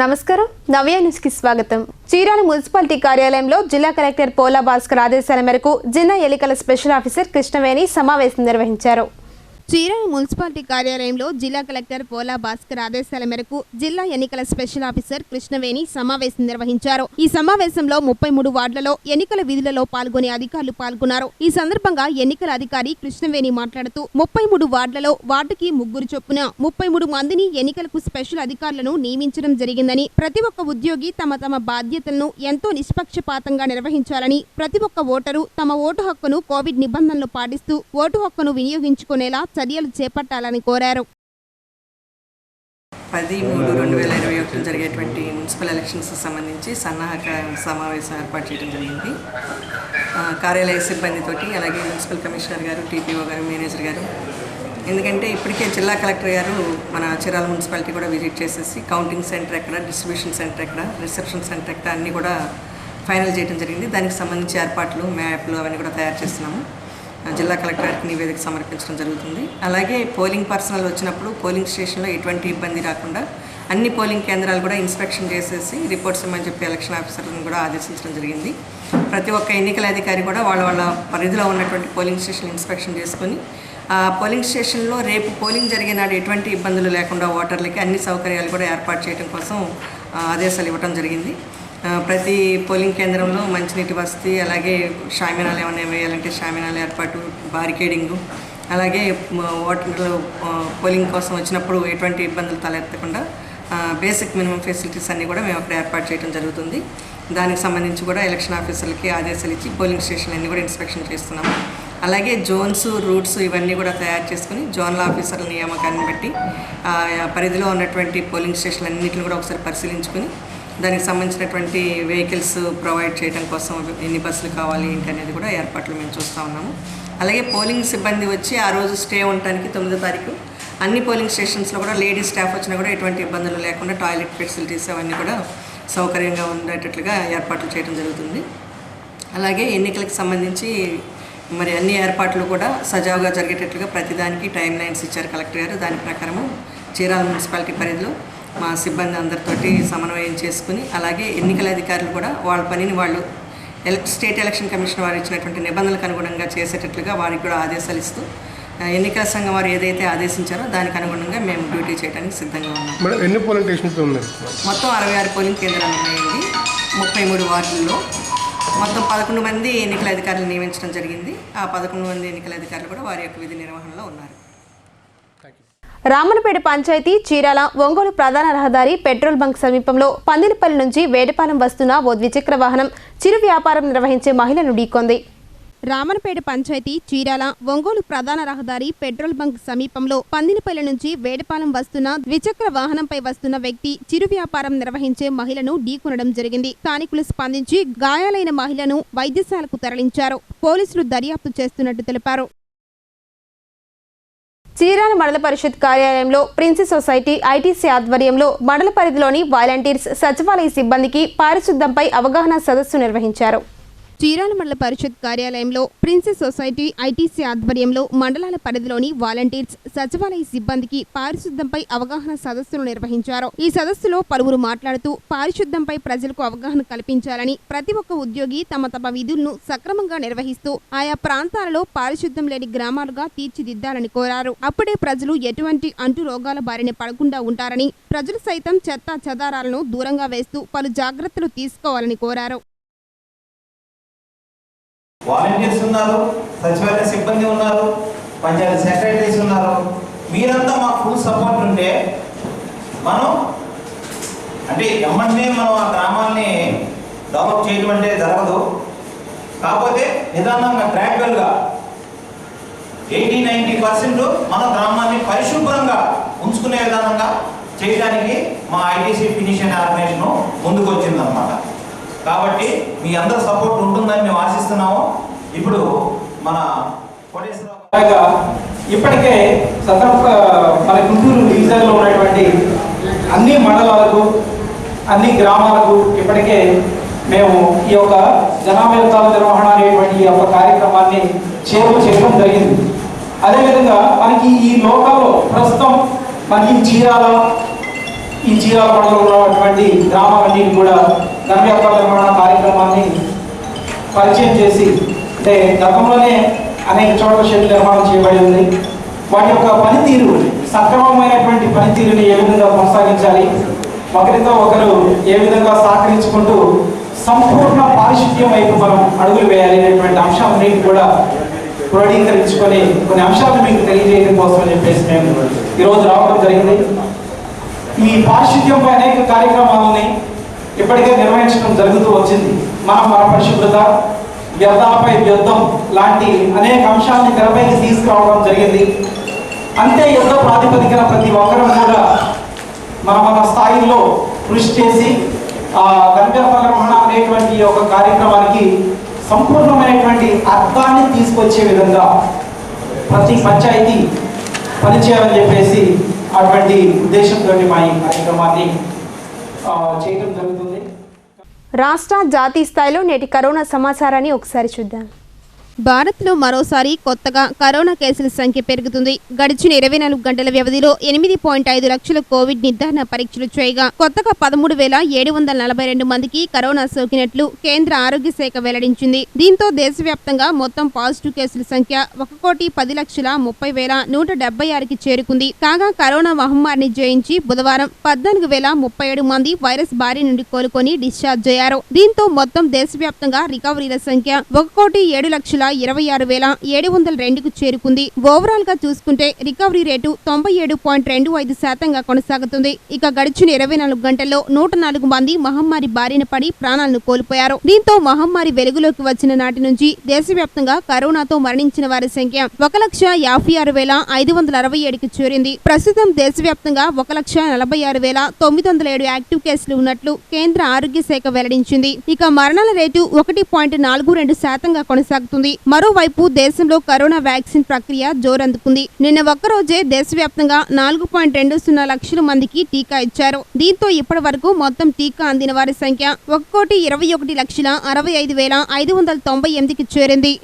నమస్కారం నవ్య న్యూస్ కి స్వాగతం. చీరాల మున్సిపాలిటీ కార్యాలయంలో జిల్లా కలెక్టర్ పోలా భాస్కర్ ఆదేశాల మేరకు జిల్లా ఎన్నికల స్పెషల్ ఆఫీసర్ కృష్ణవేణి సమావేశం నిర్వహించారు. చీరాల మున్సిపాలిటీ కార్యాలయంలో జిల్లా కలెక్టర్ పోలా భాస్కర్ ఆదేశాల మేరకు జిల్లా ఎన్నికల స్పెషల్ ఆఫీసర్ కృష్ణవేణి సమావేశం నిర్వహించారు. ఈ సమావేశంలో 33 వార్డులలో ఎన్నికల విధులలో పాల్గొనే అధికారులు పాల్గొన్నారు. ఈ సందర్భంగా ఎన్నికల అధికారి కృష్ణవేణి మాట్లాడుతూ 33 వార్డులలో వార్డుకి 3 చొప్పున 33 మందిని ఎన్నికలకు స్పెషల్ అధికారులను నియమించడం జరిగిందని, ప్రతి ఒక్క ఉద్యోగి తమ బాధ్యతలను ఎంతో నిష్పక్షపాతంగా నిర్వహించాలని, ప్రతి ఒక్క ఓటరు తమ ఓటు హక్కును కోవిడ్ నిబంధనలు పాటిస్తూ ఓటు హక్కును వినియోగించుకునేలా చర్యలు చేపట్టాలని కోరారు. 10/3/2021 జరిగేటువంటి మున్సిపల్ ఎలక్షన్స్ సంబంధించి సన్నాహక సమావేశం ఏర్పాటు చేయడం జరిగింది. కార్యాలయ సిబ్బందితోటి, అలాగే మున్సిపల్ కమిషనర్ గారు, టీపీఓ గారు, మేనేజర్ గారు. ఎందుకంటే ఇప్పటికే జిల్లా కలెక్టర్ గారు మన చీరాల మున్సిపాలిటీ కూడా విజిట్ చేసేసి కౌంటింగ్ సెంటర్ ఎక్కడ, డిస్ట్రిబ్యూషన్ సెంటర్ ఎక్కడ, రిసెప్షన్ సెంటర్ ఎక్కడ అన్నీ కూడా ఫైనల్ చేయడం జరిగింది. దానికి సంబంధించి ఏర్పాట్లు, మ్యాప్లు అవన్నీ కూడా తయారు చేస్తున్నాము. జిల్లా కలెక్టర్ గారికి నివేదిక సమర్పించడం జరుగుతుంది. అలాగే పోలింగ్ పర్సనల్ వచ్చినప్పుడు పోలింగ్ స్టేషన్లో ఎటువంటి ఇబ్బంది రాకుండా అన్ని పోలింగ్ కేంద్రాలు కూడా ఇన్స్పెక్షన్ చేసేసి రిపోర్ట్స్ ఇవ్వమని చెప్పి ఎలక్షన్ ఆఫీసర్లను కూడా ఆదేశించడం జరిగింది. ప్రతి ఒక్క ఎన్నికల అధికారి కూడా వాళ్ళ పరిధిలో ఉన్నటువంటి పోలింగ్ స్టేషన్ ఇన్స్పెక్షన్ చేసుకొని ఆ పోలింగ్ స్టేషన్లో రేపు పోలింగ్ జరిగే నాడు ఎటువంటి ఇబ్బందులు లేకుండా ఓటర్లకి అన్ని సౌకర్యాలు కూడా ఏర్పాటు చేయడం కోసం ఆదేశాలు ఇవ్వడం జరిగింది. ప్రతి పోలింగ్ కేంద్రంలో మంచినీటి వసతి, అలాగే షామినాలు ఏమైనా వేయాలంటే షామినాల ఏర్పాటు, బారికేడింగు, అలాగే ఓటర్లు పోలింగ్ కోసం వచ్చినప్పుడు ఎటువంటి ఇబ్బందులు తలెత్తకుండా బేసిక్ మినిమం ఫెసిలిటీస్ అన్నీ కూడా మేము అక్కడ ఏర్పాటు చేయడం జరుగుతుంది. దానికి సంబంధించి కూడా ఎలక్షన్ ఆఫీసర్లకి ఆదేశాలు ఇచ్చి పోలింగ్ స్టేషన్ అన్నీ కూడా ఇన్స్పెక్షన్ చేస్తున్నాము. అలాగే జోన్స్, రూట్స్ ఇవన్నీ కూడా తయారు చేసుకుని జోనల్ ఆఫీసర్ల నియామకాన్ని బట్టి పరిధిలో ఉన్నటువంటి పోలింగ్ స్టేషన్లు అన్నింటిని కూడా ఒకసారి పరిశీలించుకుని దానికి సంబంధించినటువంటి వెహికల్స్ ప్రొవైడ్ చేయడం కోసం ఎన్ని బస్సులు కావాలి ఏంటి అనేది కూడా ఏర్పాట్లు మేము చూస్తూ ఉన్నాము. అలాగే పోలింగ్ సిబ్బంది వచ్చి ఆ రోజు స్టే ఉండటానికి 9వ తారీఖు అన్ని పోలింగ్ స్టేషన్స్లో కూడా లేడీస్ స్టాఫ్ వచ్చినా కూడా ఎటువంటి ఇబ్బందులు లేకుండా టాయిలెట్ ఫెసిలిటీస్ అవన్నీ కూడా సౌకర్యంగా ఉండేటట్లుగా ఏర్పాట్లు చేయడం జరుగుతుంది. అలాగే ఎన్నికలకు సంబంధించి మరి అన్ని ఏర్పాట్లు కూడా సజావుగా జరిగేటట్లుగా ప్రతిదానికి టైం లైన్స్ ఇచ్చారు కలెక్టర్ గారు. దాని ప్రకారము చీరాల మున్సిపాలిటీ పరిధిలో మా సిబ్బంది అందరితోటి సమన్వయం చేసుకుని, అలాగే ఎన్నికల అధికారులు కూడా వాళ్ళ పనిని వాళ్ళు స్టేట్ ఎలక్షన్ కమిషన్ వారు ఇచ్చినటువంటి నిబంధనలకు అనుగుణంగా చేసేటట్లుగా వారికి కూడా ఆదేశాలు ఇస్తూ ఎన్నికల సంఘం వారు ఏదైతే ఆదేశించారో దానికి అనుగుణంగా మేము డ్యూటీ చేయడానికి సిద్ధంగా ఉన్నాం. ఎన్ని పోలింగ్ స్టేషన్స్ ఉన్నాయి? మొత్తం 66 పోలింగ్ కేంద్రాలు ఉన్నాయండి. 33 వార్డుల్లో మొత్తం 11 మంది ఎన్నికల అధికారులు నియమించడం జరిగింది. ఆ 11 మంది ఎన్నికల అధికారులు కూడా వారి యొక్క విధి నిర్వహణలో ఉన్నారు. రామనపేట పంచాయతీ చీరాల ఒంగోలు ప్రధాన రహదారి పెట్రోల్ బంక్ సమీపంలో పందిలిపల్లి నుంచి వేటపాలెం వస్తున్న ఓ ద్విచక్ర వాహనం చిరు వ్యాపారం నిర్వహించే మహిళను ఢీకొంది. రామనపేట పంచాయతీ చీరాల ఒంగోలు ప్రధాన రహదారి పెట్రోల్ బంక్ సమీపంలో పందిలిపల్లి నుంచి వేటపాలెం వస్తున్న ద్విచక్ర వాహనంపై వస్తున్న వ్యక్తి చిరు వ్యాపారం నిర్వహించే మహిళను ఢీకొనడం జరిగింది. స్థానికులు స్పందించి గాయాలైన మహిళను వైద్యశాలకు తరలించారు. పోలీసులు దర్యాప్తు చేస్తున్నట్టు తెలిపారు. చీరాల మండల పరిషత్ కార్యాలయంలో ప్రిన్సీ సొసైటీ ఐటీసీ ఆధ్వర్యంలో మండల పరిధిలోని వాలంటీర్స్, సచివాలయ సిబ్బందికి పారిశుద్ధ్యంపై అవగాహన సదస్సు నిర్వహించారు. చీరాల మండల పరిషత్ కార్యాలయంలో ప్రిన్సీ సొసైటీ ఐటీసీ ఆధ్వర్యంలో మండలాల పరిధిలోని వాలంటీర్స్, సచివాలయ సిబ్బందికి పారిశుద్ధ్యంపై అవగాహన సదస్సును నిర్వహించారు. ఈ సదస్సులో పలువురు మాట్లాడుతూ పారిశుద్ధ్యంపై ప్రజలకు అవగాహన కల్పించాలని, ప్రతి ఒక్క ఉద్యోగి తమ విధులను సక్రమంగా నిర్వహిస్తూ ఆయా ప్రాంతాలలో పారిశుద్ధ్యం లేని గ్రామాలుగా తీర్చిదిద్దాలని కోరారు. అప్పుడే ప్రజలు ఎటువంటి అంటు రోగాల బారిన పడకుండా ఉంటారని, ప్రజలు సైతం చెత్త చెదారాలను దూరంగా వేస్తూ పలు జాగ్రత్తలు తీసుకోవాలని కోరారు. వాలంటీర్స్ ఉన్నారు, సచివాలయ సిబ్బంది ఉన్నారు, పంచాయతీ సెక్రటరీస్ ఉన్నారు. మీరంతా మాకు ఫుల్ సపోర్ట్ ఉంటే మనం అంటే ఎమ్మెల్యే మనం ఆ గ్రామాన్ని డెవలప్ చేయడం అంటే జరగదు. కాకపోతే నిదానంగా గ్రాడ్యువల్గా 80-90% మన గ్రామాన్ని పరిశుభ్రంగా ఉంచుకునే విధానంగా చేయడానికి మా ఐటీసీ ఫినిషింగ్ ఆర్గనైజేషన్ ముందుకు వచ్చిందనమాట. కాబట్టి మీ అందరి సపోర్ట్ ఉంటుందని మేము ఆశిస్తున్నాము. ఇప్పుడు మన ఇప్పటికే మన గుంటూరు డివిజన్లో ఉన్నటువంటి అన్ని మండలాలకు, అన్ని గ్రామాలకు ఇప్పటికే మేము ఈ యొక్క జనాభా నిర్వహణ అనేటువంటి ఈ యొక్క కార్యక్రమాన్ని చేరువ చేయడం జరిగింది. అదేవిధంగా మనకి ఈ లోకల్లో ప్రస్తుతం మనకి చీరాల ఈ చీరాల మండలంలో ఉన్నటువంటి గ్రామాలన్నీ కూడా ఘన వ్యర్థాల నిర్వహణ కార్యక్రమాన్ని పరిచయం చేసి, అంటే గతంలోనే అనేక చోట్ల షెడ్ నిర్మాణం చేయబడి ఉంది. వాటి యొక్క పనితీరు, సక్రమమైనటువంటి పనితీరుని ఏ విధంగా కొనసాగించాలి, ఒకరితో ఒకరు ఏ విధంగా సహకరించుకుంటూ సంపూర్ణ పారిశుద్ధ్యం వైపు మనం అడుగులు వేయాలి అనేటువంటి అంశాలన్నింటి కూడా క్రోడీకరించుకొని కొన్ని అంశాలను మీకు తెలియజేయడం కోసం అని చెప్పేసి మేము ఈరోజు రావడం జరిగింది. ఈ పారిశుద్ధ్యంపై అనేక కార్యక్రమాలని ఇప్పటికే నిర్వహించడం జరుగుతూ వచ్చింది. మన పరిశుభ్రత, వ్యర్థాలపై యుద్ధం లాంటి అనేక అంశాలని తెరపైకి తీసుకురావడం జరిగింది. అంతే యుద్ధ ప్రాతిపదికన ప్రతి ఒక్కరూ కూడా మన స్థాయిలో కృషి చేసి గణవ్యర్థ నిర్వహణ అనేటువంటి ఒక కార్యక్రమానికి సంపూర్ణమైనటువంటి అర్థాన్ని తీసుకొచ్చే విధంగా ప్రతి పంచాయతీ పనిచేయాలని చెప్పేసి అటువంటి ఉద్దేశంతో మా ఈ కార్యక్రమాన్ని చేయడం జరుగుతుంది. రాష్ట్ర జాతీయ స్థాయిలో నేటి కరోనా సమాచారాన్ని ఒకసారి చూద్దాం. భారత్లో మరోసారి కొత్తగా కరోనా కేసుల సంఖ్య పెరుగుతుంది. గడిచిన 24 గంటల వ్యవధిలో 8.5 లక్షల కోవిడ్ నిర్ధారణ పరీక్షలు చేయగా కొత్తగా 13,742 మందికి కరోనా సోకినట్లు కేంద్ర ఆరోగ్య శాఖ వెల్లడించింది. దీంతో దేశవ్యాప్తంగా మొత్తం పాజిటివ్ కేసుల సంఖ్య 1,10,30,176కి చేరుకుంది. కాగా కరోనా మహమ్మారిని జయించి బుధవారం 14,037 మంది వైరస్ బారి నుండి కోలుకొని డిశ్చార్జ్ అయ్యారు. దీంతో మొత్తం దేశవ్యాప్తంగా రికవరీల సంఖ్య 1,76,26,702కు చేరుకుంది. ఓవరాల్ గా చూసుకుంటే రికవరీ రేటు 97.25% కొనసాగుతుంది. ఇక గడిచిన 24 గంటల్లో 104 మంది మహమ్మారి బారిన పడి ప్రాణాలను కోల్పోయారు. దీంతో మహమ్మారి వెలుగులోకి వచ్చిన నాటి నుంచి దేశవ్యాప్తంగా కరోనాతో మరణించిన వారి సంఖ్య 1,56,567కి చేరింది. ప్రస్తుతం దేశవ్యాప్తంగా 1,46,907 యాక్టివ్ కేసులు ఉన్నట్లు కేంద్ర ఆరోగ్య శాఖ వెల్లడించింది. ఇక మరణాల రేటు 1.42% కొనసాగుతుంది. మరోవైపు దేశంలో కరోనా వ్యాక్సిన్ ప్రక్రియ జోరందుకుంది. నిన్న ఒక్కరోజే దేశవ్యాప్తంగా 4.20 లక్షల మందికి టీకా ఇచ్చారు. దీంతో ఇప్పటి వరకు మొత్తం టీకా అందిన వారి సంఖ్య 1,21,65,598కి చేరింది.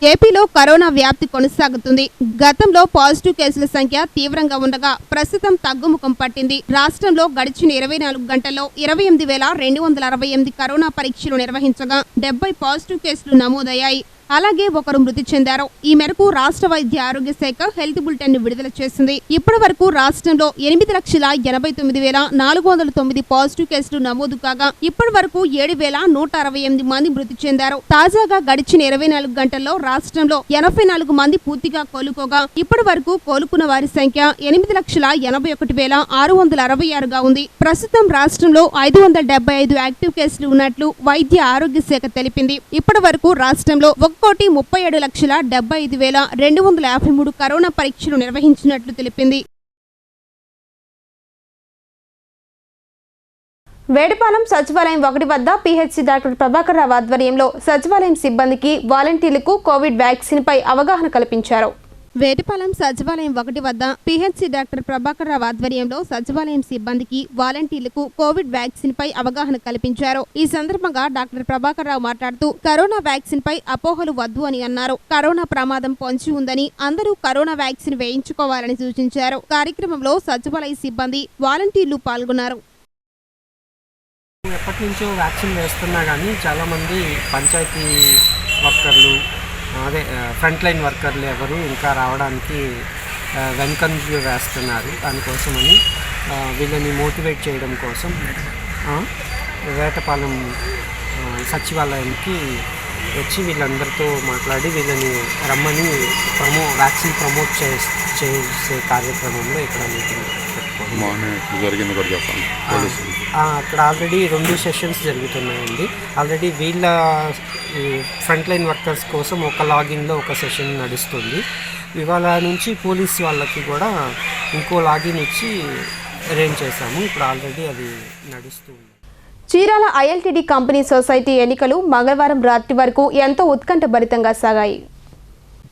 ఏపీలో కరోనా వ్యాప్తి కొనసాగుతుంది. గతంలో పాజిటివ్ కేసుల సంఖ్య తీవ్రంగా ఉండగా ప్రస్తుతం తగ్గుముఖం పట్టింది. రాష్ట్రంలో గడిచిన 24 గంటల్లో 28,268 కరోనా పరీక్షలు నిర్వహించగా 70 పాజిటివ్ కేసులు నమోదయ్యాయి. అలాగే ఒకరు మృతి చెందారు. ఈ మేరకు రాష్ట్ర వైద్య ఆరోగ్య శాఖ హెల్త్ బులెటిన్ విడుదల చేసింది. ఇప్పటి వరకు రాష్ట్రంలో 8,89,409 పాజిటివ్ కేసులు నమోదు కాగా ఇప్పటి వరకు 7,168 మంది మృతి చెందారు. తాజాగా గడిచిన 24 గంటల్లో రాష్ట్రంలో 84 మంది పూర్తిగా కోలుకోగా ఇప్పటి వరకు కోలుకున్న వారి సంఖ్య 8,81,666గా ఉంది. ప్రస్తుతం రాష్ట్రంలో 575 యాక్టివ్ కేసులు ఉన్నట్లు వైద్య ఆరోగ్య శాఖ తెలిపింది. ఇప్పటి వరకు రాష్ట్రంలో 1,37,75,253 కరోనా పరీక్షలు నిర్వహించినట్లు తెలిపింది. వేటపాలెం సచివాలయం 1 వద్ద పిహెచ్సి డాక్టర్ ప్రభాకర్ రావు ఆధ్వర్యంలో సచివాలయం సిబ్బందికి వాలంటీర్లకు కోవిడ్ వ్యాక్సిన్ పై అవగాహన కల్పించారు. వేటపాలెం సచివాలయం 1 వద్ద పిహెచ్సి డాక్టర్ ప్రభాకర్ రావు ఆధ్వర్యంలో సచివాలయం సిబ్బందికి వాలంటీర్లకు కోవిడ్ వ్యాక్సిన్ పై అవగాహన కల్పించారు. ఈ సందర్భంగా డాక్టర్ ప్రభాకర్ రావు మాట్లాడుతూ కరోనా వ్యాక్సిన్ పై అపోహలు వద్దు అని అన్నారు. కరోనా ప్రమాదం పొంచి ఉందని అందరూ కరోనా వ్యాక్సిన్ వేయించుకోవాలని సూచించారు. కార్యక్రమంలో సచివాలయ సిబ్బంది వాలంటీర్లు పాల్గొన్నారు. ఎప్పటి నుంచో వ్యాక్సిన్ వేస్తున్నా కానీ చాలామంది పంచాయతీ వర్కర్లు అదే ఫ్రంట్ లైన్ వర్కర్లు ఎవరు ఇంకా రావడానికి వెనుకంజ వేస్తున్నారు. దానికోసమని వీళ్ళని మోటివేట్ చేయడం కోసం వేటపాలెం సచివాలయానికి వచ్చి వీళ్ళందరితో మాట్లాడి వీళ్ళని రమ్మని వ్యాక్సిన్ ప్రమోట్ చేసే కార్యక్రమంలో ఇక్కడ మీటింగ్ అక్కడ ఆల్రెడీ 2 సెషన్స్ జరుగుతున్నాయండి. ఆల్రెడీ వీళ్ళ ఫ్రంట్ లైన్ వర్కర్స్ కోసం ఒక లాగిన్లో ఒక సెషన్ నడుస్తుంది. ఇవాళ నుంచి పోలీస్ వాళ్ళకి కూడా ఇంకో లాగిన్ ఇచ్చి అరేంజ్ చేశాము. ఇప్పుడు ఆల్రెడీ అది నడుస్తుంది. చీరాల ఐఎల్టీడీ కంపెనీ సొసైటీ ఎన్నికలు మంగళవారం రాత్రి వరకు ఎంతో ఉత్కంఠభరితంగా సాగాయి.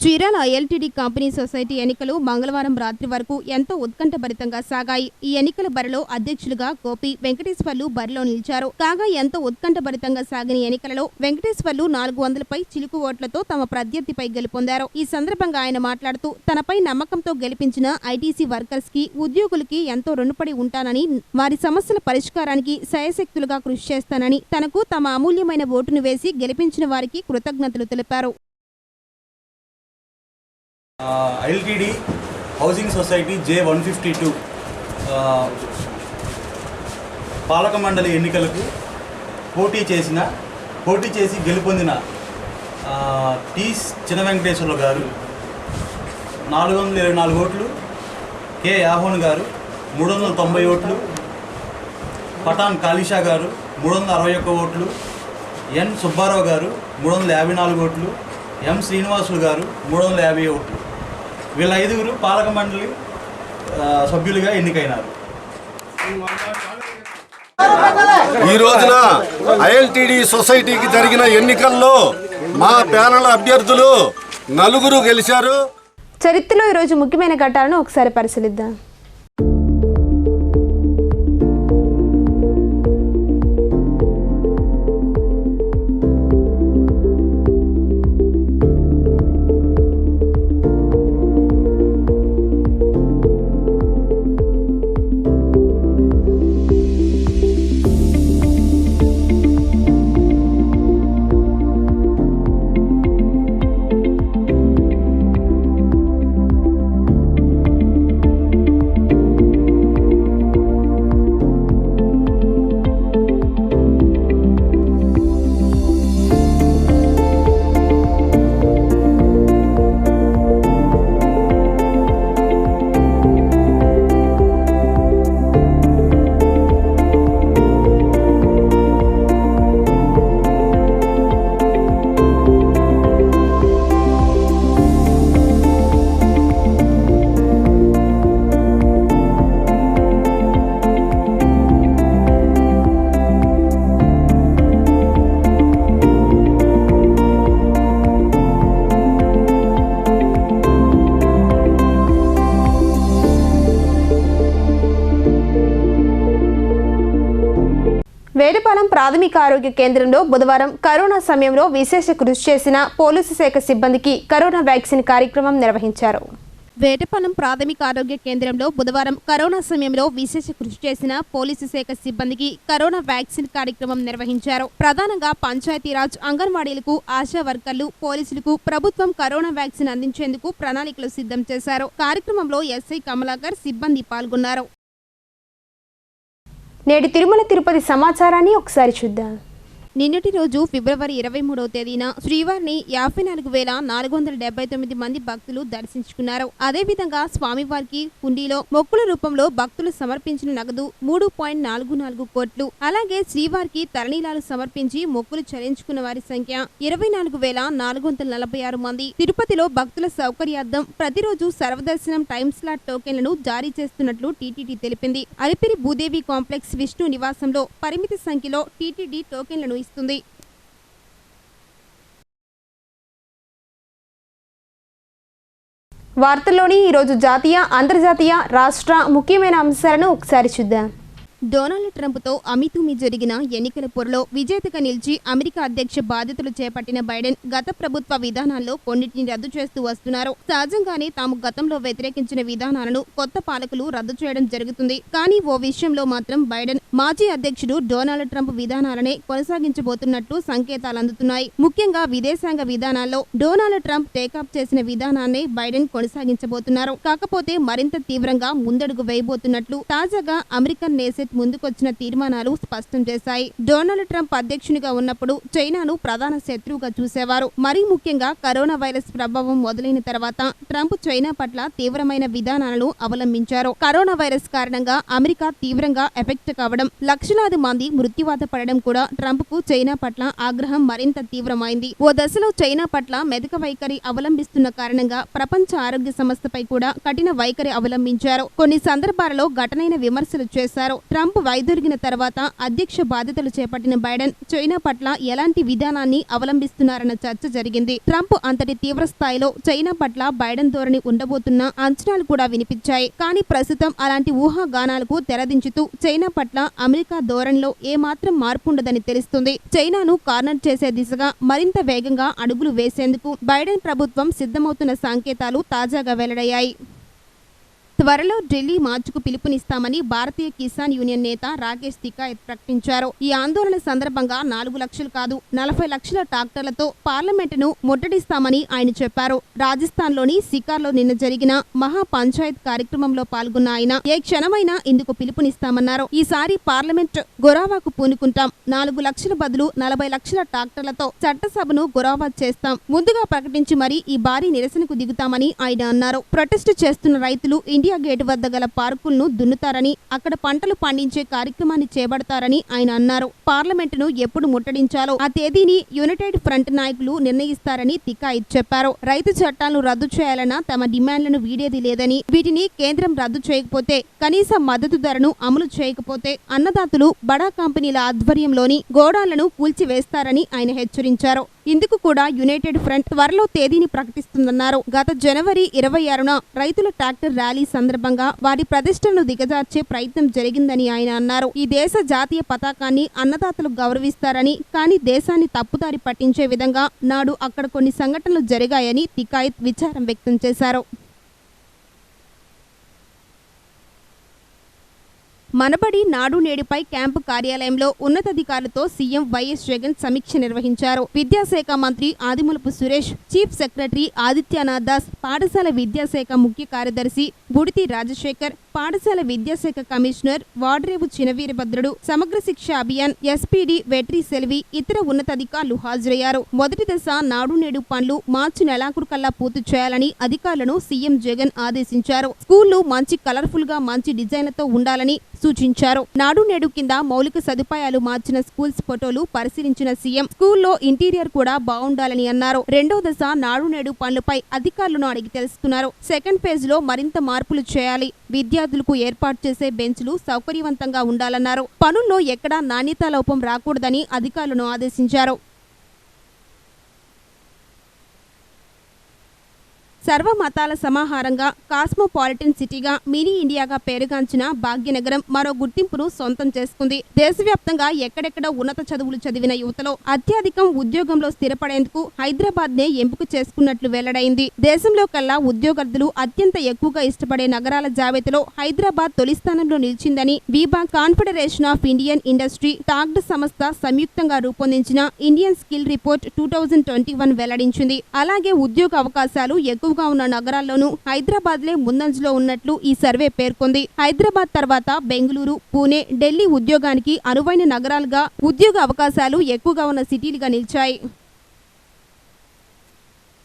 చీరాల ఎల్టీడీ కంపెనీ సొసైటీ ఎన్నికలు మంగళవారం రాత్రి వరకు ఎంతో ఉత్కంఠభరితంగా సాగాయి. ఈ ఎన్నికల బరిలో అధ్యక్షులుగా గోపి వెంకటేశ్వర్లు బరిలో నిలిచారు. కాగా ఎంతో ఉత్కంఠభరితంగా సాగిన ఎన్నికలలో వెంకటేశ్వర్లు 400పై చిలుకు ఓట్లతో తమ ప్రత్యర్థిపై గెలుపొందారు. ఈ సందర్భంగా ఆయన మాట్లాడుతూ తనపై నమ్మకంతో గెలిపించిన ఐటీసీ వర్కర్స్ కి, ఉద్యోగులకి ఎంతో రుణపడి ఉంటానని, వారి సమస్యల పరిష్కారానికి శాయశక్తులుగా కృషి చేస్తానని, తనకు తమ అమూల్యమైన ఓటును వేసి గెలిపించిన వారికి కృతజ్ఞతలు తెలిపారు. ఎల్టీడీ హౌసింగ్ సొసైటీ J152 పాలక మండలి ఎన్నికలకు పోటీ చేసి గెలుపొందిన టి చిన్న వెంకటేశ్వర్లు గారు 424 ఓట్లు, కె యాహోన్ గారు 390 ఓట్లు, పఠాన్ కాళీషా గారు 361 ఓట్లు, ఎన్ సుబ్బారావు గారు 354 ఓట్లు, ఎం శ్రీనివాసులు గారు 350 ఓట్లు. వీళ్ళ 5గురు పాలక మండలి సభ్యులుగా ఎన్నికైనారు. ఈ రోజున ఐఎల్టీడీ సొసైటీకి జరిగిన ఎన్నికల్లో మా ప్యానల్ అభ్యర్థులు 4 గెలిచారు. చరిత్రలో ఈరోజు ముఖ్యమైన ఘట్టాలను ఒకసారి పరిశీలిద్దాం. వేటపాలెం ప్రాథమిక ఆరోగ్య కేంద్రంలో బుధవారం కరోనా సమయంలో విశేష కృషి చేసిన పోలీసు శాఖ సిబ్బందికి కరోనా వ్యాక్సిన్ కార్యక్రమం నిర్వహించారు. వేటపాలెం ప్రాథమిక ఆరోగ్య కేంద్రంలో బుధవారం కరోనా సమయంలో విశేష కృషి చేసిన పోలీసు శాఖ సిబ్బందికి కరోనా వ్యాక్సిన్ కార్యక్రమం నిర్వహించారు. ప్రధానంగా పంచాయతీరాజ్, అంగన్వాడీలకు, ఆశా వర్కర్లు, పోలీసులకు ప్రభుత్వం కరోనా వ్యాక్సిన్ అందించేందుకు ప్రణాళికలు సిద్ధం చేశారు. కార్యక్రమంలో ఎస్ఐ కమలాకర్, సిబ్బంది పాల్గొన్నారు. నేటి తిరుమల తిరుపతి సమాచారాన్ని ఒకసారి చూద్దాం. నిన్నటి రోజు ఫిబ్రవరి 23వ తేదీన శ్రీవారిని 54,479 మంది భక్తులు దర్శించుకున్నారు. అదేవిధంగా స్వామివారికి హుండీలో మొక్కుల రూపంలో భక్తులు సమర్పించిన నగదు 3.44 కోట్లు. అలాగే శ్రీవారికి తరణీలాలు సమర్పించి మొక్కులు చెల్లించుకున్న వారి సంఖ్య 24,446 మంది. తిరుపతిలో భక్తుల సౌకర్యార్థం ప్రతిరోజు సర్వదర్శనం టైమ్ స్లాట్ టోకెన్లను జారీ చేస్తున్నట్లు టీటీడీ తెలిపింది. అలిపిరి భూదేవి కాంప్లెక్స్ విష్ణు నివాసంలో పరిమిత సంఖ్యలో టీటీడీ టోకెన్లను ఇస్తుంది. వార్తల్లోని ఈరోజు జాతీయ, అంతర్జాతీయ, రాష్ట్ర ముఖ్యమైన అంశాలను ఒకసారి చూద్దాం. డొనాల్డ్ ట్రంప్తో అమితుమి జరిగిన ఎన్నికల పోరులో విజేతగా నిలిచి అమెరికా అధ్యక్ష బాధ్యతలు చేపట్టిన బైడెన్ గత ప్రభుత్వ విధానాల్లో కొన్నిటిని రద్దు చేస్తూ వస్తున్నారు. సహజంగానే తాము గతంలో వ్యతిరేకించిన విధానాలను కొత్త పాలకులు రద్దు చేయడం జరుగుతుంది. కానీ ఓ విషయంలో మాత్రం బైడెన్ మాజీ అధ్యక్షుడు డొనాల్డ్ ట్రంప్ విధానాలనే కొనసాగించబోతున్నట్లు సంకేతాలు అందుతున్నాయి. ముఖ్యంగా విదేశాంగ విధానాల్లో డొనాల్డ్ ట్రంప్ టేకప్ చేసిన విధానాన్నే బైడెన్ కొనసాగించబోతున్నారు. కాకపోతే మరింత తీవ్రంగా ముందడుగు వేయబోతున్నట్లు తాజాగా అమెరికన్ నేసెట్ ముందుకొచ్చిన తీర్మానాలు స్పష్టం చేశాయి. డొనాల్డ్ ట్రంప్ అధ్యక్షునిగా ఉన్నప్పుడు చైనాను ప్రధాన శత్రువుగా చూసేవారు. మరీ ముఖ్యంగా కరోనా వైరస్ ప్రభావం మొదలైన తర్వాత ట్రంప్ చైనా పట్ల తీవ్రమైన విధానాలను అవలంబించారు. కరోనా వైరస్ కారణంగా అమెరికా తీవ్రంగా ఎఫెక్ట్ కావడం, లక్షలాది మంది మృత్యువాత పడడం కూడా ట్రంప్ కు చైనా పట్ల ఆగ్రహం మరింత తీవ్రమైంది. ఓ దశలో చైనా పట్ల మెతక వైఖరి అవలంబిస్తున్న కారణంగా ప్రపంచ ఆరోగ్య సంస్థపై కూడా కఠిన వైఖరి అవలంబించారు. కొన్ని సందర్భాలలో ఘటనైన విమర్శలు చేశారు. ట్రంప్ వైదొలిగిన తర్వాత అధ్యక్ష బాధ్యతలు చేపట్టిన బైడెన్ చైనా పట్ల ఎలాంటి విధానాన్ని అవలంబిస్తున్నారన్న చర్చ జరిగింది. ట్రంప్ అంతటి తీవ్ర స్థాయిలో చైనా పట్ల బైడెన్ ధోరణి ఉండబోతున్న అంచనాలు కూడా వినిపించాయి. కానీ ప్రస్తుతం అలాంటి ఊహాగానాలకు తెరదించుతూ చైనా పట్ల అమెరికా ధోరణిలో ఏమాత్రం మార్పు ఉండదని తెలుస్తుంది. చైనాను కార్నర్ చేసే దిశగా మరింత వేగంగా అడుగులు వేసేందుకు బైడెన్ ప్రభుత్వం సిద్ధమవుతున్న సంకేతాలు తాజాగా వెల్లడయ్యాయి. త్వరలో ఢిల్లీ మార్చుకు పిలుపునిస్తామని భారతీయ కిసాన్ యూనియన్ నేత రాకేష్ తికాయత్ ప్రకటించారు. ఈ ఆందోళన సందర్భంగా 4 లక్షలు కాదు 40 లక్షల ట్రాక్టర్లతో పార్లమెంటును ముట్టడిస్తామని ఆయన చెప్పారు. రాజస్థాన్లోని సికార్లో నిన్న జరిగిన మహా పంచాయత్ కార్యక్రమంలో పాల్గొన్న ఆయన ఏ క్షణమైనా ఇందుకు పిలుపునిస్తామన్నారు. ఈసారి పార్లమెంట్ గొరావాకు పూనుకుంటాం. 4 లక్షల బదులు 40 లక్షల ట్రాక్టర్లతో చట్టసభను గొరావా చేస్తాం. ముందుగా ప్రకటించి మరీ ఈ భారీ నిరసనకు దిగుతామని ఆయన అన్నారు. ప్రొటెస్టు చేస్తున్న రైతులు ఇండియా గేట్ వద్ద గల పార్కులను దున్నుతారని, అక్కడ పంటలు పండించే కార్యక్రమాన్ని చేపడతారని ఆయన అన్నారు. పార్లమెంటును ఎప్పుడు ముట్టడించాలో ఆ తేదీని యునైటెడ్ ఫ్రంట్ నాయకులు నిర్ణయిస్తారని తికాయత్ చెప్పారు. రైతు చట్టాలను రద్దు చేయాలన్న తమ డిమాండ్లను వీడేది లేదని, వీటిని కేంద్రం రద్దు చేయకపోతే, కనీస మద్దతు ధరను అమలు చేయకపోతే అన్నదాతలు బడా కంపెనీల ఆధ్వర్యంలోని గోడాలను కూల్చివేస్తారని ఆయన హెచ్చరించారు. ఇందుకు కూడా యునైటెడ్ ఫ్రంట్ త్వరలో తేదీని ప్రకటిస్తుందన్నారు. గత జనవరి 26న రైతుల ట్రాక్టర్ ర్యాలీ సందర్భంగా వారి ప్రతిష్టను దిగజార్చే ప్రయత్నం జరిగిందని ఆయన అన్నారు. ఈ దేశ జాతీయ పతాకాన్ని అన్నదాతలు గౌరవిస్తారని, కానీ దేశాన్ని తప్పుదారి పట్టించే విధంగా నాడు అక్కడ కొన్ని సంఘటనలు జరిగాయని తికాయత్ విచారం వ్యక్తం చేశారు. మనబడి నాడు నేడుపై క్యాంపు కార్యాలయంలో ఉన్నతాధికారులతో సీఎం వైఎస్ జగన్ సమీక్ష నిర్వహించారు. విద్యాశాఖ మంత్రి ఆదిమూలపు సురేష్, చీఫ్ సెక్రటరీ ఆదిత్యనాథ్ దాస్, పాఠశాల విద్యాశాఖ ముఖ్య కార్యదర్శి బుడితి రాజశేఖర్, పాఠశాల విద్యాశాఖ కమిషనర్ వాడ్రేవు చినవీరభద్రుడు, సమగ్ర శిక్ష అభియాన్ ఎస్పీడీ వెట్రి సెల్వి, ఇతర ఉన్నతాధికారులు హాజరయ్యారు. మొదటి దశ నాడు నేడు పనులు మార్చి నెలాఖరు కల్లా పూర్తి చేయాలని అధికారులను సీఎం జగన్ ఆదేశించారు. స్కూళ్లు మంచి కలర్ఫుల్ గా మంచి డిజైన్లతో ఉండాలని సూచించారు. నాడు నేడు కింద మౌలిక సదుపాయాలు మార్చిన స్కూల్స్ ఫోటోలు పరిశీలించిన సీఎం స్కూల్లో ఇంటీరియర్ కూడా బాగుండాలని అన్నారు. రెండో దశ నాడు నేడు పనులపై అధికారులను అడిగి తెలుసుకున్నారు. సెకండ్ ఫేజ్ లో మరింత మార్పులు చేయాలి. విద్యార్థులకు ఏర్పాటు చేసే బెంచ్లు సౌకర్యవంతంగా ఉండాలన్నారు. పనుల్లో ఎక్కడా నాణ్యతా లోపం రాకూడదని అధికారులను ఆదేశించారు. సర్వమతాల సమాహారంగా కాస్మోపాలిటన్ సిటీగా మినీ ఇండియాగా పేరుగాంచిన భాగ్యనగరం మరో గుర్తింపును సొంతం చేసుకుంది. దేశవ్యాప్తంగా ఎక్కడెక్కడ ఉన్నత చదువులు చదివిన యువతలో అత్యధికం ఉద్యోగంలో స్థిరపడేందుకు హైదరాబాద్ నే ఎంపిక చేసుకున్నట్లు వెల్లడైంది. దేశంలో కల్లా ఉద్యోగార్థులు అత్యంత ఎక్కువగా ఇష్టపడే నగరాల జాబితాలో హైదరాబాద్ తొలి స్థానంలో నిలిచిందని విభా కాన్ఫెడరేషన్ ఆఫ్ ఇండియన్ ఇండస్ట్రీ టాగ్డ్ సంస్థ సంయుక్తంగా రూపొందించిన ఇండియన్ స్కిల్ రిపోర్ట్ 2021 వెల్లడించింది. అలాగే ఉద్యోగ అవకాశాలు ఎక్కువగా ఉన్న నగరాల్లోనూ హైదరాబాద్ లే ముందంజలో ఉన్నట్లు ఈ సర్వే పేర్కొంది. హైదరాబాద్ తర్వాత బెంగళూరు, పూణే, ఢిల్లీ ఉద్యోగానికి అనువైన నగరాలుగా, ఉద్యోగ అవకాశాలు ఎక్కువగా ఉన్న సిటీలుగా నిలిచాయి.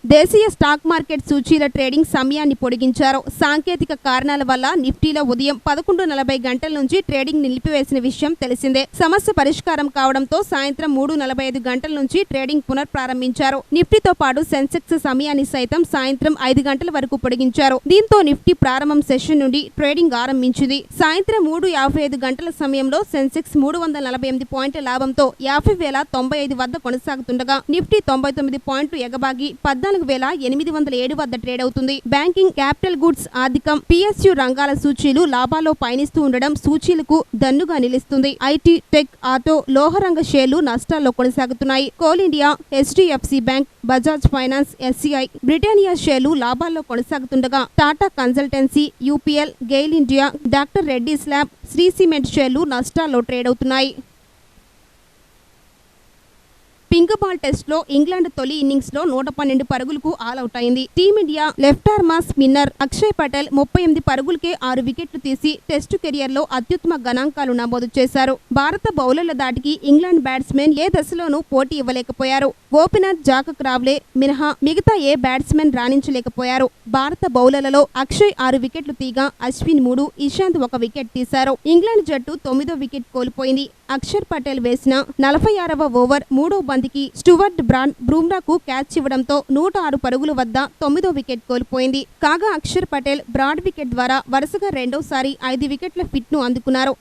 దేశీయ స్టాక్ మార్కెట్ సూచీల ట్రేడింగ్ సమయాన్ని పొడిగించారు. సాంకేతిక కారణాల వల్ల నిఫ్టీలో ఉదయం 11:40 గంటల నుంచి ట్రేడింగ్ నిలిపివేసిన విషయం తెలిసిందే. సమస్య పరిష్కారం కావడంతో సాయంత్రం 3:45 గంటల నుంచి ట్రేడింగ్ పునఃప్రారంభించారు. నిఫ్టీతో పాటు సెన్సెక్స్ సమయాన్ని సైతం సాయంత్రం 5 గంటల వరకు పొడిగించారు. దీంతో నిఫ్టీ ప్రారంభం సెషన్ నుండి ట్రేడింగ్ ఆరంభించింది. సాయంత్రం 3:55 గంటల సమయంలో సెన్సెక్స్ 348 పాయింట్ల లాభంతో 50,095 వద్ద కొనసాగుతుండగా నిఫ్టీ 99 పాయింట్లు ఎగబాగి 14,807 వద్ద ట్రేడ్ అవుతుంది. బ్యాంకింగ్, క్యాపిటల్ గుడ్స్, ఆర్థికం, పిఎస్యు రంగాల సూచీలు లాభాల్లో పయనిస్తూ ఉండడం సూచీలకు దన్నుగా నిలుస్తుంది. ఐటీ, టెక్, ఆటో, లోహరంగ షేర్లు నష్టాల్లో కొనసాగుతున్నాయి. Coal India, HDFC bank, Bajaj finance, SCI, Britannia షేర్లు లాభాల్లో కొనసాగుతుండగా Tata consultancy, UPL, GAIL India, doctor Reddy's lab, Shree cement షేర్లు నష్టాల్లో ట్రేడ్ అవుతున్నాయి. పింక్ బాల్ టెస్ట్ లో ఇంగ్లాండ్ తొలి ఇన్నింగ్స్ లో 112 పరుగులకు ఆల్అౌట్ అయింది. Team India left arm spinner Akshay Patel 38 పరుగులకే 6 వికెట్లు తీసి టెస్టు కెరియర్ లో అత్యుత్తమ గణాంకాలు నమోదు చేశారు. భారత బౌలర్ల దాటికి ఇంగ్లాండ్ బ్యాట్స్మెన్ ఏ దశలోనూ పోటీ ఇవ్వలేకపోయారు. ఓపెనర్ జాకబ్ రావ్లే మినహా మిగతా ఏ బ్యాట్స్మెన్ రాణించలేకపోయారు. భారత బౌలర్లలో అక్షయ్ 6 వికెట్లు తీగా అశ్విన్ 3, ఇషాంత్ 1 వికెట్ తీశారు. ఇంగ్లాండ్ జట్టు 9వ వికెట్ కోల్పోయింది. అక్షర్ పటేల్ వేసిన 46వ ఓవర్ 3వ బంతికి స్టూవర్ట్ బ్రూమ్రాకు క్యాచ్ ఇవ్వడంతో 106 పరుగుల వద్ద 9వ వికెట్ కోల్పోయింది. కాగా అక్షర్ పటేల్ బ్రాడ్ వికెట్ ద్వారా వరుసగా రెండోసారి 5 వికెట్ల ఫిట్ ను అందుకున్నారు.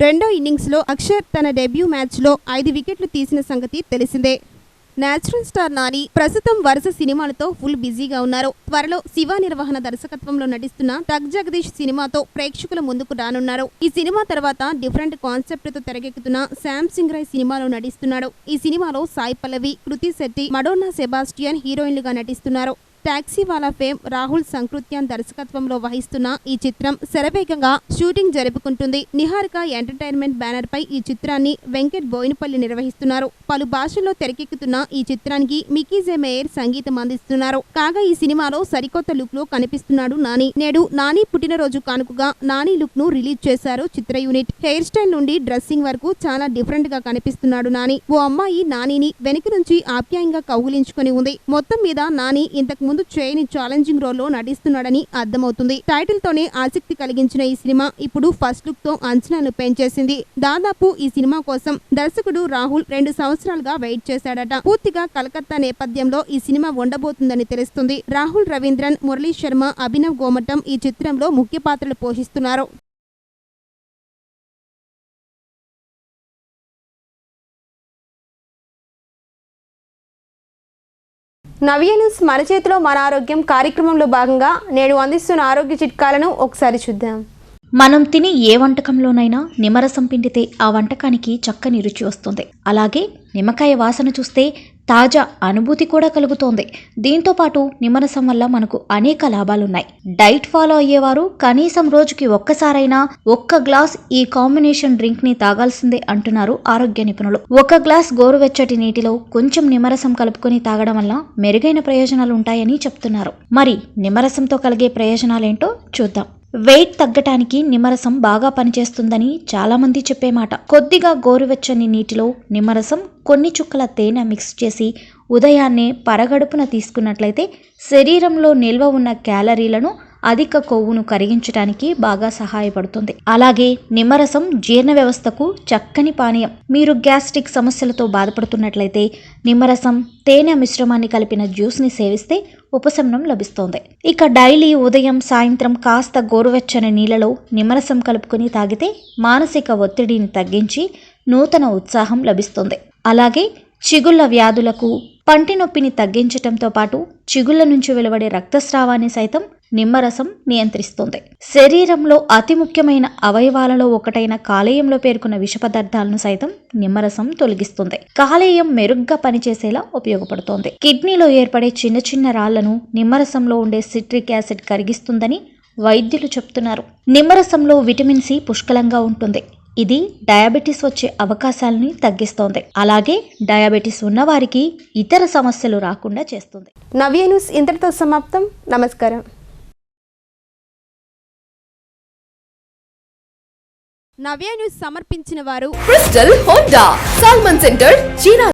రెండో ఇన్నింగ్స్ లో అక్షర్ తన డెబ్యూ మ్యాచ్ లో 5 వికెట్లు తీసిన సంగతి తెలిసిందే. నేచురల్ స్టార్ నాని ప్రస్తుతం వరుస సినిమాలతో ఫుల్ బిజీగా ఉన్నారు. త్వరలో శివ నిర్వహణ దర్శకత్వంలో నటిస్తున్న టక్ జగదీష్ సినిమాతో ప్రేక్షకుల ముందుకు రానున్నారు. ఈ సినిమా తర్వాత డిఫరెంట్ కాన్సెప్ట్ తో తెరకెక్కుతున్న శామ్ సింగ్ రాయ్ సినిమాలో నటిస్తున్నాడు. ఈ సినిమాలో సాయి పల్లవి, కృతి శెట్టి, మడోన్నా సెబాస్టియన్ హీరోయిన్లుగా నటిస్తున్నారు. టాక్సీ వాలా ఫేమ్ రాహుల్ సంకృత్యాన్ దర్శకత్వంలో వహిస్తున్న ఈ చిత్రం శరవేగంగా షూటింగ్ జరుపుకుంటుంది. నిహారిక ఎంటర్టైన్మెంట్ బ్యానర్ పై ఈ చిత్రాన్ని వెంకట్ బోయినపల్లి నిర్వహిస్తున్నారు. పలు భాషల్లో తెరకెక్కుతున్న ఈ చిత్రానికి మికీ జే మేయర్ సంగీతం అందిస్తున్నారు. కాగా ఈ సినిమాలో సరికొత్త లుక్ లో కనిపిస్తున్నాడు నాని. నేడు నాని పుట్టినరోజు కానుకగా నాని లుక్ ను రిలీజ్ చేశారు చిత్ర యూనిట్. హెయిర్ స్టైల్ నుండి డ్రెస్సింగ్ వరకు చాలా డిఫరెంట్ గా కనిపిస్తున్నాడు నాని. ఓ అమ్మాయి నానిని వెనుక నుంచి ఆప్యాయంగా కౌగిలించుకొని ఉంది. మొత్తం మీద నాని ఇంతకు ముందు చేయని ఛాలెంజింగ్ రోల్ లో నటిస్తున్నాడని అర్థమవుతుంది. టైటిల్ తోనే ఆసక్తి కలిగించిన ఈ సినిమా ఇప్పుడు ఫస్ట్ లుక్ తో అంచనాలు పెంచేసింది. దాదాపు ఈ సినిమా కోసం దర్శకుడు రాహుల్ 2 సంవత్సరాలుగా వెయిట్ చేశాడట. పూర్తిగా కలకత్తా నేపథ్యంలో ఈ సినిమా ఉండబోతుందని తెలుస్తుంది. రాహుల్ రవీంద్రన్, మురళీ శర్మ, అభినవ్ గోమటం ఈ చిత్రంలో ముఖ్య పాత్రలు పోషిస్తున్నారు. నవ్య న్యూస్ మన చేతిలో మన ఆరోగ్యం కార్యక్రమంలో భాగంగా నేడు అందిస్తున్న ఆరోగ్య చిట్కాలను ఒకసారి చూద్దాం. మనం తినే ఏ వంటకంలోనైనా నిమ్మరసం పిండితే ఆ వంటకానికి చక్కని రుచి వస్తుంది. అలాగే నిమ్మకాయ వాసన చూస్తే తాజా అనుభూతి కూడా కలుగుతోంది. దీంతో పాటు నిమ్మరసం వల్ల మనకు అనేక లాభాలున్నాయి. డైట్ ఫాలో అయ్యేవారు కనీసం రోజుకి ఒక్కసారైనా 1 గ్లాస్ ఈ కాంబినేషన్ డ్రింక్ ని తాగాల్సిందే అంటున్నారు ఆరోగ్య నిపుణులు. 1 గ్లాస్ గోరువెచ్చటి నీటిలో కొంచెం నిమ్మరసం కలుపుకొని తాగడం వల్ల మెరుగైన ప్రయోజనాలు ఉంటాయని చెప్తున్నారు. మరి నిమ్మరసంతో కలిగే ప్రయోజనాలేంటో చూద్దాం. వెయిట్ తగ్గటానికి నిమ్మరసం బాగా పనిచేస్తుందని చాలామంది చెప్పే మాట. కొద్దిగా గోరువెచ్చని నీటిలో నిమ్మరసం, కొన్ని చుక్కల తేనె మిక్స్ చేసి ఉదయాన్నే పరగడుపున తీసుకున్నట్లయితే శరీరంలో నిల్వ ఉన్న క్యాలరీలను, అధిక కొవ్వును కరిగించడానికి బాగా సహాయపడుతుంది. అలాగే నిమ్మరసం జీర్ణ వ్యవస్థకు చక్కని పానీయం. మీరు గ్యాస్ట్రిక్ సమస్యలతో బాధపడుతున్నట్లయితే నిమ్మరసం, తేనె మిశ్రమాన్ని కలిపిన జ్యూస్ని సేవిస్తే ఉపశమనం లభిస్తోంది. ఇక డైలీ ఉదయం, సాయంత్రం కాస్త గోరువెచ్చని నీళ్లలో నిమ్మరసం కలుపుకొని తాగితే మానసిక ఒత్తిడిని తగ్గించి నూతన ఉత్సాహం లభిస్తుంది. అలాగే చిగుళ్ల వ్యాధులకు, పంటి నొప్పిని తగ్గించటంతో పాటు చిగుళ్ల నుంచి వెలువడే రక్తస్రావాన్ని సైతం నిమ్మరసం నియంత్రిస్తుంది. శరీరంలో అతి ముఖ్యమైన అవయవాలలో ఒకటైన కాలేయంలో పేర్కొన్న విష పదార్థాలను సైతం నిమ్మరసం తొలగిస్తుంది. కాలేయం మెరుగ్గా పనిచేసేలా ఉపయోగపడుతోంది. కిడ్నీలో ఏర్పడే చిన్న చిన్న రాళ్లను నిమ్మరసంలో ఉండే సిట్రిక్ యాసిడ్ కరిగిస్తుందని వైద్యులు చెప్తున్నారు. నిమ్మరసంలో విటమిన్ సి పుష్కలంగా ఉంటుంది. ఇది డయాబెటీస్ వచ్చే అవకాశాలని తగ్గిస్తోంది. అలాగే డయాబెటీస్ ఉన్నవారికి ఇతర సమస్యలు రాకుండా చేస్తుంది. నవ్య న్యూస్ ఇంతటితో సమాప్తం. నమస్కారం. నవ్య న్యూస్ సమర్పించిన వారు క్రిస్టల్ హోండా, సాల్మన్ సెంటర్, చీనా.